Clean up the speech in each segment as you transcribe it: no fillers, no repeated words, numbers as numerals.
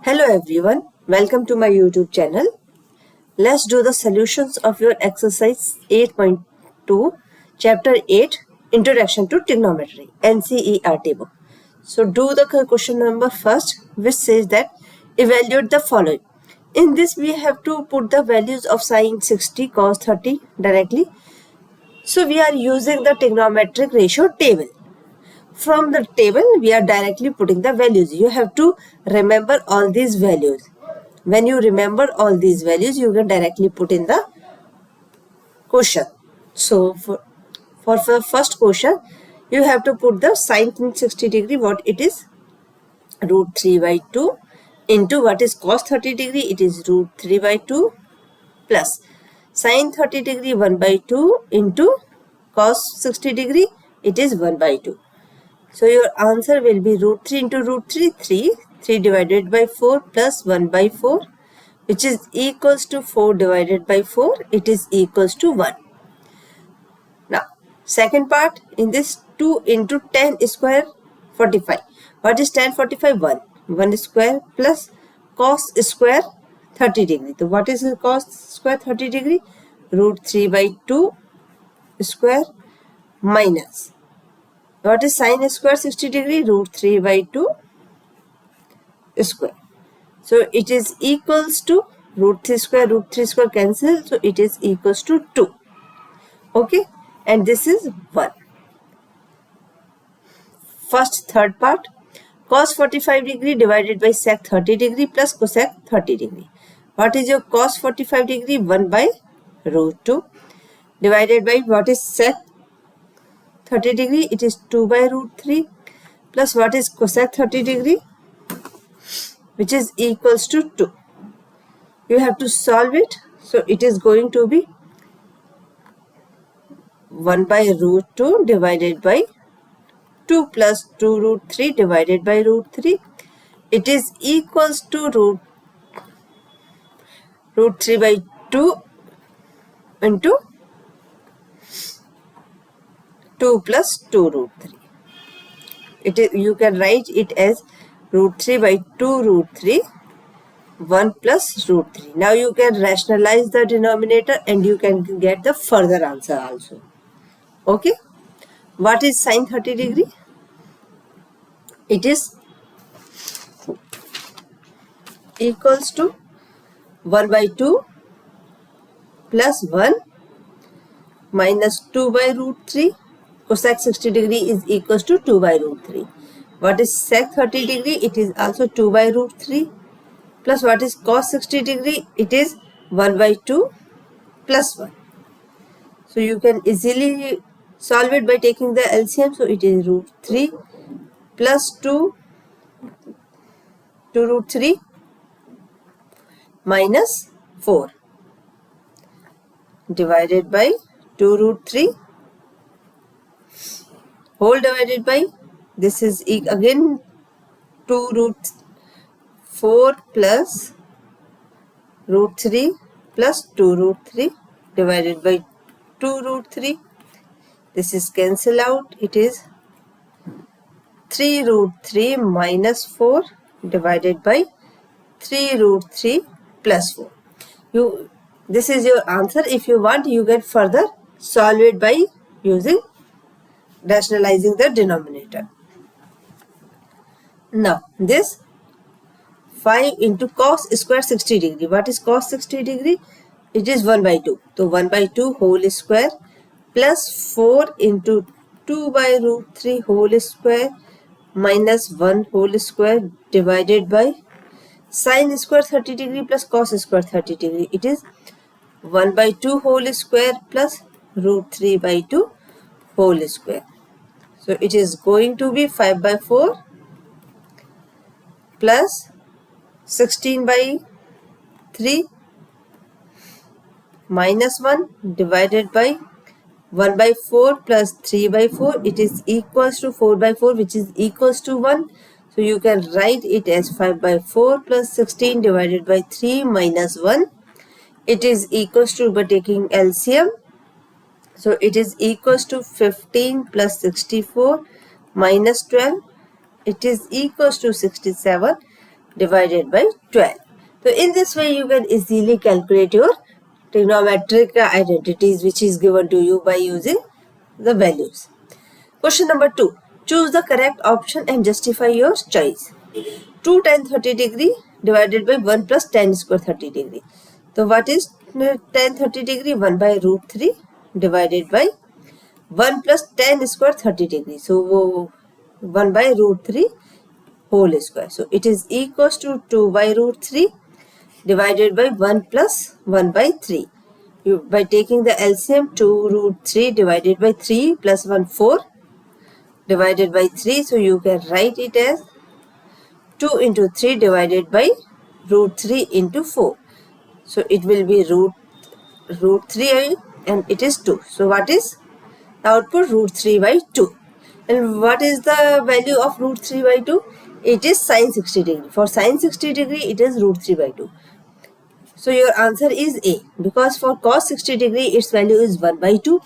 Hello everyone, welcome to my YouTube channel. Let's do the solutions of your exercise 8.2, chapter 8, Introduction to Trigonometry, NCERT book. So do the question number first, which says that evaluate the following. In this we have to put the values of sine 60, cos 30 directly. So we are using the trigonometric ratio table. From the table, we are directly putting the values. You have to remember all these values. When you remember all these values, you can directly put in the question. So, for the first question, you have to put the sine 60 degree, what it is? Root 3 by 2 into what is cos 30 degree? It is root 3 by 2 plus sine 30 degree 1 by 2 into cos 60 degree, it is 1 by 2. So your answer will be root 3 into root 3, 3 divided by 4 plus 1 by 4, which is equals to 4 divided by 4, it is equals to 1. Now, second part, in this 2 into 10 square 45. What is 10 45? 1. 1 square plus cos square 30 degree. So what is cos square 30 degree? Root 3 by 2 square minus. What is sine square 60 degree? Root 3 by 2 square. So it is equals to root 3 square cancel. So it is equals to 2. Okay. And this is 1. First, third part. Cos 45 degree divided by sec 30 degree plus cosec 30 degree. What is your cos 45 degree? 1 by root 2 divided by what is sec 30 degree? It is 2 by root 3 plus what is cosec 30 degree? Which is equals to 2. You have to solve it. So it is going to be 1 by root 2 divided by 2 plus 2 root 3 divided by root 3. It is equals to root 3 by 2 into 2 plus 2 root 3. It is, you can write it as root 3 by 2 root 3, 1 plus root 3. Now you can rationalize the denominator and you can get the further answer also. Okay. What is sine 30 degree? It is equals to 1 by 2 plus 1 minus 2 by root 3. Cosec 60 degree is equals to 2 by root 3. What is sec 30 degree? It is also 2 by root 3 plus what is cos 60 degree? It is 1 by 2 plus 1. So you can easily solve it by taking the LCM. So it is root 3 plus 2 root 3 minus 4 divided by 2 root 3 whole divided by, this is again 2 root 4 plus root 3 plus 2 root 3 divided by 2 root 3. This is cancel out. It is 3 root 3 minus 4 divided by 3 root 3 plus 4. This is your answer. If you want, you can further solve it by using rationalizing the denominator. Now this 5 into cos square 60 degree. What is cos 60 degree? It is 1 by 2. So 1 by 2 whole square plus 4 into 2 by root 3 whole square minus 1 whole square divided by sine square 30 degree plus cos square 30 degree. It is 1 by 2 whole square plus root 3 by 2 whole square. So it is going to be 5 by 4 plus 16 by 3 minus 1 divided by 1 by 4 plus 3 by 4. It is equals to 4 by 4, which is equals to 1. So you can write it as 5 by 4 plus 16 divided by 3 minus 1. It is equals to, by taking LCM, so it is equals to 15 plus 64 minus 12. It is equals to 67. divided by 12. So in this way you can easily calculate your trigonometric identities which is given to you by using the values. Question number 2. Choose the correct option and justify your choice. 2 tan 30 degree divided by 1 plus tan square 30 degree. So what is tan 30 degree? 1 by root 3 divided by 1 plus tan square 30 degree. So 1 by root 3 whole square. So it is equals to 2 by root 3 divided by 1 plus 1 by 3. By taking the LCM, 2 root 3 divided by 3 plus 1 4 divided by 3. So you can write it as 2 into 3 divided by root 3 into 4. So it will be root 3 and it is 2. So what is the output? Root 3 by 2. And what is the value of root 3 by 2? It is sin 60 degree. For sin 60 degree, it is root 3 by 2. So your answer is A, because for cos 60 degree, its value is 1 by 2.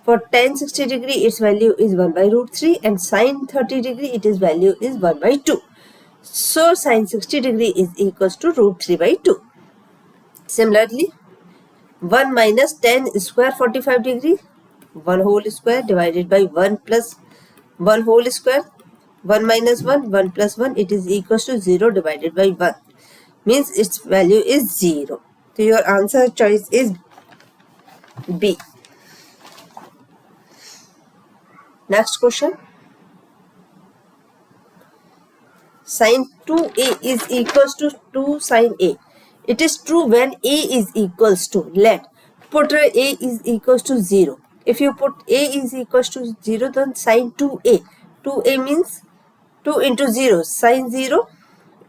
For tan 60 degree, its value is 1 by root 3, and sin 30 degree, its value is 1 by 2. So sin 60 degree is equals to root 3 by 2. Similarly, 1 minus tan square 45 degree, 1 whole square divided by 1 plus 1 whole square, 1 minus 1, 1 plus 1, it is equals to 0 divided by 1. Means its value is 0. So your answer choice is B. Next question. Sin 2a is equals to 2 sin a. It is true when a is equals to, let put a is equals to 0. If you put a is equals to 0, then sin 2a. 2a means 2 into 0. Sin 0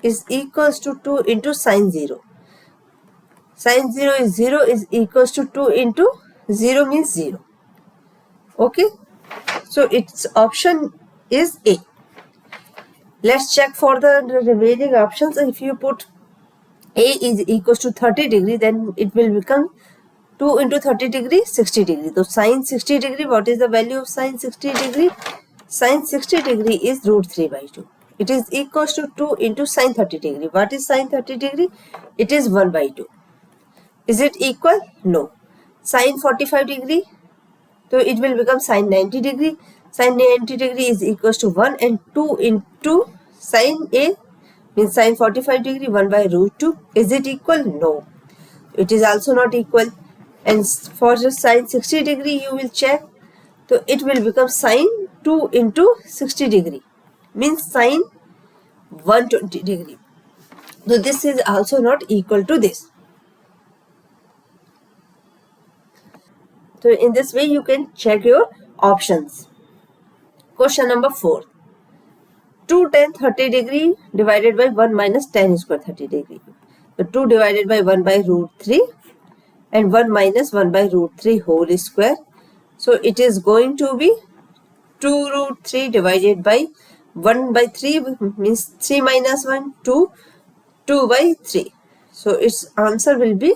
is equals to 2 into sin 0. Sin 0 is equals to 2 into 0 means 0. Okay. So its option is A. Let's check for the remaining options. If you put A is equals to 30 degree, then it will become 2 into 30 degree, 60 degree. So sin 60 degree, what is the value of sin 60 degree? Sin 60 degree is root 3 by 2. It is equals to 2 into sin 30 degree. What is sin 30 degree? It is 1 by 2. Is it equal? No. Sin 45 degree, so it will become sin 90 degree. Sin 90 degree is equals to 1, and 2 into sin A means sin 45 degree, 1 by root 2. Is it equal? No. It is also not equal. And for the sin 60 degree, you will check. So it will become sin 2 into 60 degree means sin 120 degree. So this is also not equal to this. So in this way you can check your options. Question number 4. 2 tan 30 degree divided by 1 minus tan square 30 degree. So 2 divided by 1 by root 3 and 1 minus 1 by root 3 whole square. So it is going to be 2 root 3 divided by 1 by 3 means 3 minus 1, 2, 2 by 3. So its answer will be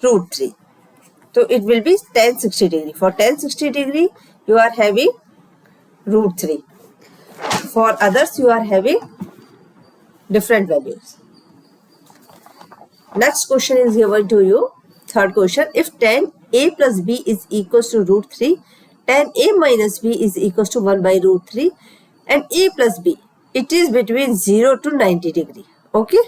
root 3. So it will be tan 60 degree. For tan 60 degree, you are having root 3. For others, you are having different values. Next question is given to you. Third question. If tan a plus b is equals to root 3, tan a minus b is equals to 1 by root 3, and a plus b, it is between 0 to 90 degree. Okay.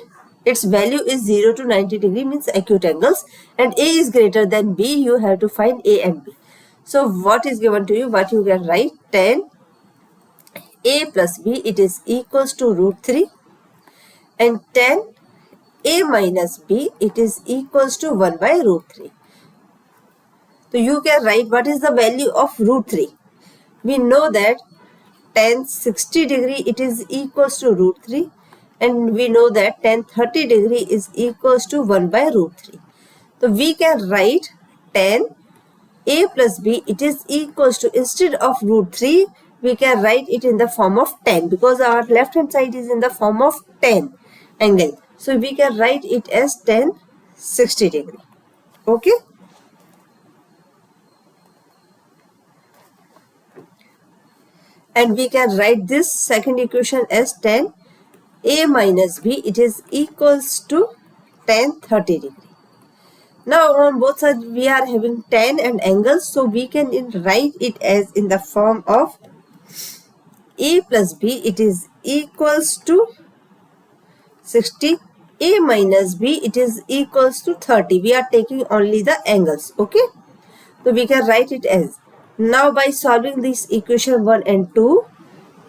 Its value is 0 to 90 degree means acute angles, and a is greater than b, you have to find a and b. So what is given to you? What you can write? Tan a plus b, it is equals to root 3, and tan a minus b, it is equals to 1 by root 3. So you can write what is the value of root 3. We know that tan 60 degree, it is equals to root 3, and we know that tan 30 degree is equals to 1 by root 3. So we can write tan a plus b, it is equals to, instead of root 3, we can write it in the form of tan, because our left hand side is in the form of tan angle. So we can write it as tan 60 degree. Okay. And we can write this second equation as tan A minus B, it is equals to tan 30 degree. Now on both sides we are having tan and angles, so we can write it as in the form of A plus B, it is equals to 60. A minus B, it is equals to 30. We are taking only the angles. Okay. So we can write it as. Now by solving this equation 1 and 2.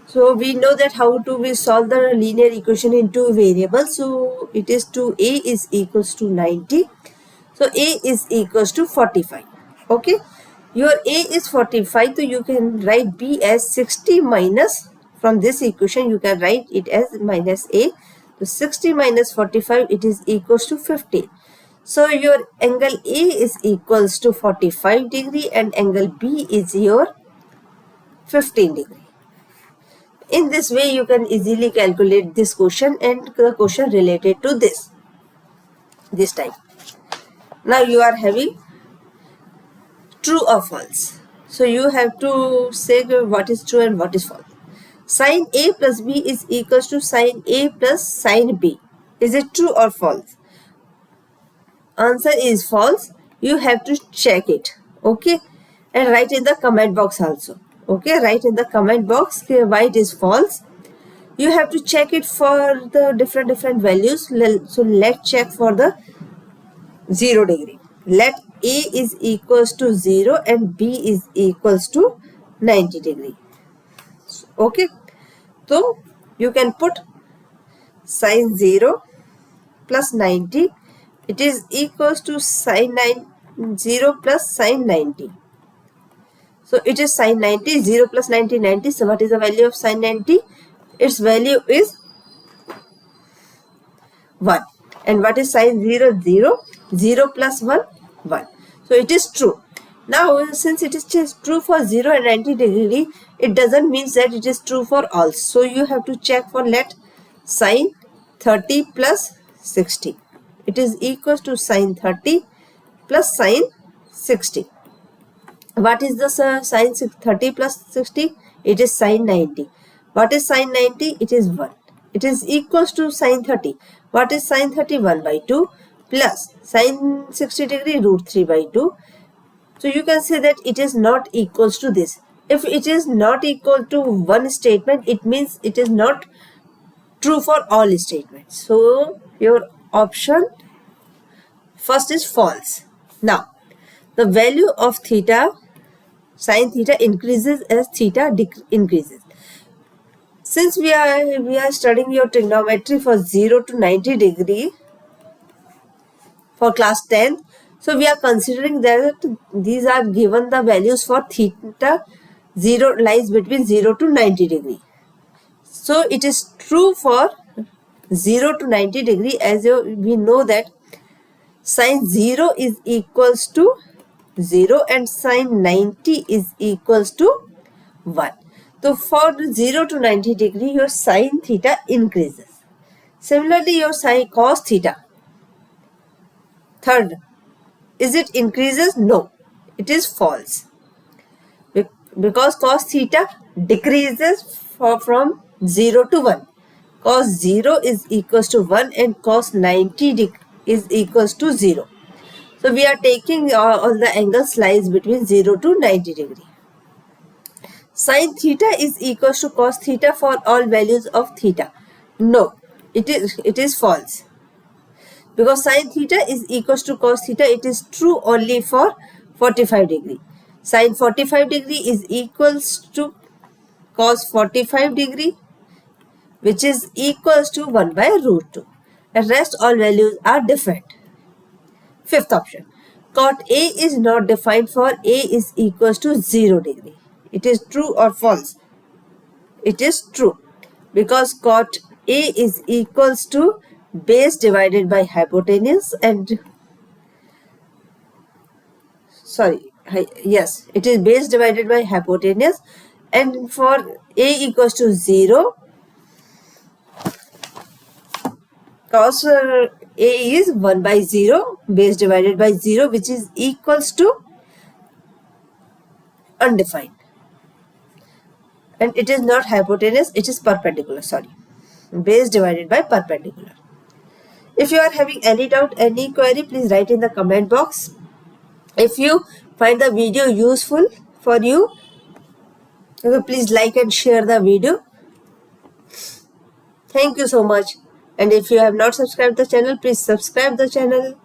So we know that how to we solve the linear equation in two variables. So it is 2A is equals to 90. So A is equals to 45. Okay. Your A is 45. So you can write B as 60 minus. From this equation you can write it as minus A. So 60 minus 45, it is equals to 50. So your angle A is equals to 45 degree and angle B is your 15 degree. In this way you can easily calculate this question and the question related to this type. Now you are having true or false. So you have to say what is true and what is false. Sin A plus B is equals to sin A plus sin B. Is it true or false? Answer is false. You have to check it. Okay. And write in the comment box also. Okay. Write in the comment box why it is false. You have to check it for the different values. So let's check for the 0 degree. Let A is equals to 0 and B is equals to 90 degree. Okay. So you can put sin 0 plus 90. It is equals to sin 0 plus sin 90. So it is sin 90, 0 plus 90, 90. So what is the value of sin 90? Its value is 1. And what is sin 0? 0. 0 plus 1, 1. So it is true. Now since it is just true for 0 and 90 degree, it doesn't mean that it is true for all. So you have to check for let sin 30 plus 60. It is equals to sin 30 plus sin 60. What is the sin 30 plus 60? It is sin 90. What is sin 90? It is 1. It is equals to sin 30. What is sin 30? 1 by 2 plus sin 60 degree root 3 by 2. So you can say that it is not equals to this. If it is not equal to one statement, it means it is not true for all statements. So your option first is false. Now the value of theta, sin theta increases as theta increases. Since we are studying your trigonometry for 0 to 90 degree for class 10, so we are considering that these are given the values for theta. 0 lies between 0 to 90 degree. So it is true for 0 to 90 degree, as we know that sin 0 is equals to 0 and sin 90 is equals to 1. So for 0 to 90 degree, your sin theta increases. Similarly, your sin cos theta. Third, is it increases? No, it is false. Because cos theta decreases from 0 to 1. Cos 0 is equals to 1 and cos 90 is equals to 0. So we are taking all the angles lies between 0 to 90 degree. Sin theta is equals to cos theta for all values of theta. No, it is false. Because sin theta is equals to cos theta, it is true only for 45 degree. Sin 45 degree is equals to cos 45 degree, which is equals to 1 by root 2. The rest all values are different. Fifth option. Cot A is not defined for A is equals to 0 degree. It is true or false? It is true. Because cot A is equals to base divided by hypotenuse and yes, it is base divided by hypotenuse, and for A equals to 0, cos A is 1 by 0, base divided by 0, which is equals to undefined. And it is not hypotenuse, it is perpendicular, sorry. base divided by perpendicular. If you are having any doubt, any query, please write in the comment box. If you find the video useful for you, please like and share the video. Thank you so much. And if you have not subscribed the channel, please subscribe the channel.